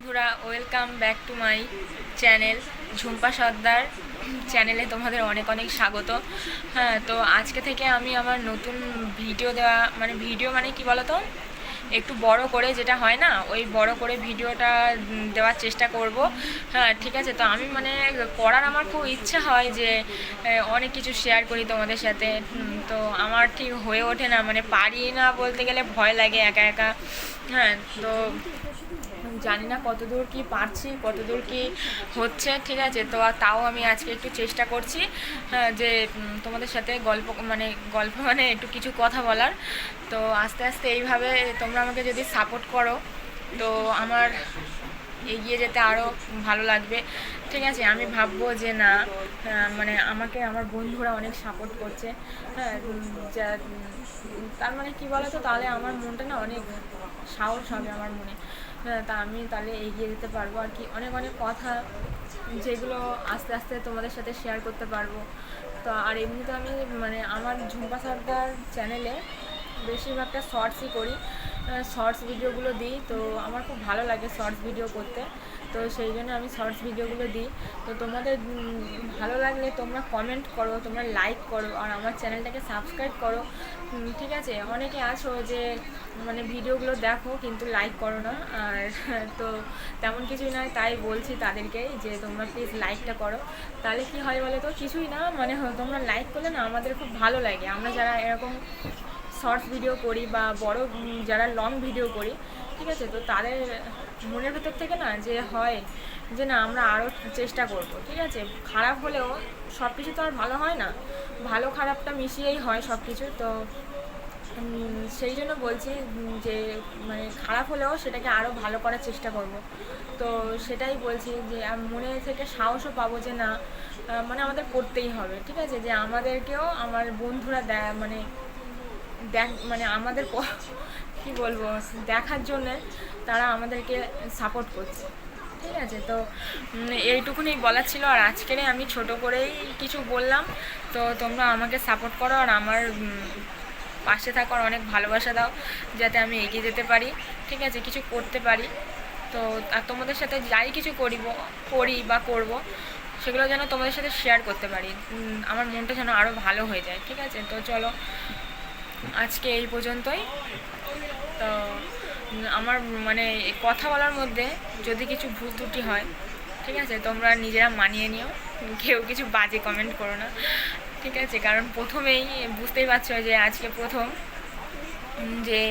বন্ধুরা, welcome back to my channel Jhumpa Sardar চ্যানেলে তোমাদের অনেক অনেক স্বাগত। হ্যাঁ, তো আজকে থেকে আমি আমার নতুন ভিডিও দেওয়া ভিডিও কি বলো তো, একটু বড় করে, যেটা হয় না ওই বড় করে ভিডিওটা দেওয়ার চেষ্টা করব। হ্যাঁ ঠিক আছে, তো আমি করার আমার খুব ইচ্ছা হয় যে অনেক কিছু শেয়ার করি তোমাদের সাথে। তো আমার ঠিক হয়ে ওঠে না, পারি না বলতে গেলে, ভয় লাগে একা একা। হ্যাঁ, তো জানি না কতদূর কি পারছি, কতদূর কি হচ্ছে। ঠিক আছে, তো তাও আমি আজকে একটু চেষ্টা করছি। হ্যাঁ, যে তোমাদের সাথে গল্প একটু কিছু কথা বলার। তো আস্তে আস্তে এইভাবে তোমরা আমাকে যদি সাপোর্ট করো, তো আমার এগিয়ে যেতে আরও ভালো লাগবে। ঠিক আছে, আমি ভাববো যে না, আমাকে আমার বন্ধুরা অনেক সাপোর্ট করছে। হ্যাঁ, তার কী বলো তো, তাহলে আমার মনটা না অনেক সাহস হবে আমার মনে। হ্যাঁ, তা আমি তাহলে এগিয়ে যেতে পারবো আর কি, অনেক অনেক কথা যেগুলো আস্তে আস্তে তোমাদের সাথে শেয়ার করতে পারবো। তো আর এমনিতে আমি আমার ঝুম্পা সর্দার চ্যানেলে বেশিরভাগটা শর্টসই করি, শর্টস ভিডিওগুলো দিই। তো আমার খুব ভালো লাগে শর্টস ভিডিও করতে, তো সেই জন্য আমি শর্টস ভিডিওগুলো দিই। তো তোমাদের ভালো লাগলে তোমরা কমেন্ট করো, তোমরা লাইক করো, আর আমার চ্যানেলটাকে সাবস্ক্রাইব করো। ঠিক আছে, অনেকে আছো যে ভিডিওগুলো দেখো কিন্তু লাইক করো না, আর তো তেমন কিছুই নয়, তাই বলছি তাদেরকে যে তোমরা প্লিজ লাইকটা করো। তাহলে কি হয় বলো তো, কিছুই না, তোমরা লাইক করলে না আমাদের খুব ভালো লাগে। আমরা যারা এরকম শর্টস ভিডিও করি বা বড় যারা লং ভিডিও করি, ঠিক আছে, তো তাদের মনের ভেতর থেকে না যে হয় যে না, আমরা আরও চেষ্টা করব। ঠিক আছে, খারাপ হলেও সব কিছু তো আর ভালো হয় না, ভালো খারাপটা মিশিয়েই হয় সব কিছু। তো সেই জন্য বলছি যে খারাপ হলেও সেটাকে আরও ভালো করার চেষ্টা করব। তো সেটাই বলছি যে মনে থেকে সাহসও পাবো যে না, আমাদের করতেই হবে। ঠিক আছে, যে আমাদেরকেও আমার বন্ধুরা দেখ আমাদের কী বলবো, দেখার জন্যে তারা আমাদেরকে সাপোর্ট করছে। ঠিক আছে, তো এইটুকুনি বলার ছিল। আর আজকের আমি ছোট করেই কিছু বললাম। তো তোমরা আমাকে সাপোর্ট করো, আর আমার পাশে থাকো, আর অনেক ভালোবাসা দাও, যাতে আমি এগিয়ে যেতে পারি। ঠিক আছে, কিছু করতে পারি। তো আর তোমাদের সাথে যাই কিছু করি বা করব, সেগুলো যেন তোমাদের সাথে শেয়ার করতে পারি, আমার মনটা যেন আরও ভালো হয়ে যায়। ঠিক আছে, তো চলো আজকে এই পর্যন্তই। তো আমার কথা বলার মধ্যে যদি কিছু ভুল ত্রুটি হয়, ঠিক আছে, তোমরা নিজেরা মানিয়ে নিও, কেউ কিছু বাজে কমেন্ট করো না। ঠিক আছে, কারণ প্রথমেই বুঝতেই পারছো যে আজকে প্রথম যে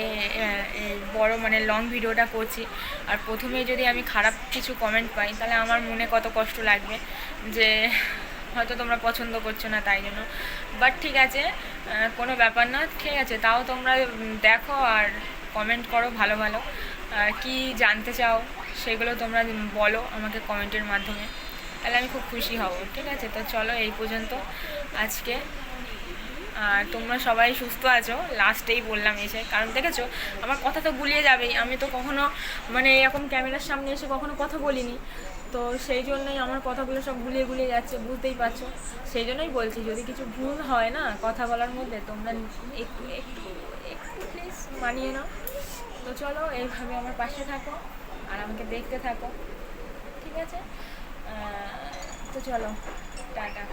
বড় লং ভিডিওটা করছি, আর প্রথমেই যদি আমি খারাপ কিছু কমেন্ট পাই, তাহলে আমার মনে কত কষ্ট লাগবে, যে হয়তো তোমরা পছন্দ করছো না তাই জন্য। বাট ঠিক আছে, কোনো ব্যাপার না। ঠিক আছে, তাও তোমরা দেখো আর কমেন্ট করো ভালো ভালো, আর কী জানতে চাও সেগুলো তোমরা বলো আমাকে কমেন্টের মাধ্যমে, তাহলে আমি খুব খুশি হব। ঠিক আছে, তো চলো এই পর্যন্ত আজকে। আর তোমরা সবাই সুস্থ আছো, লাস্টেই বললাম এসে, কারণ দেখেছো আমার কথা তো গুলিয়ে যাবেই। আমি তো কখনো এরকম ক্যামেরার সামনে এসে কখনো কথা বলিনি, তো সেই জন্যই আমার কথাগুলো সব গুলিয়ে গুলিয়ে যাচ্ছে, বুঝতেই পারছো। সেই জন্যই বলছি, যদি কিছু ভুল হয় না কথা বলার মধ্যে, তোমরা একটু একটু একটু প্লিজ মানিয়ে নাও। তো চলো এইভাবে আমার পাশে থাকো আর আমাকে দেখতে থাকো। ঠিক আছে, তো চলো, টাটা।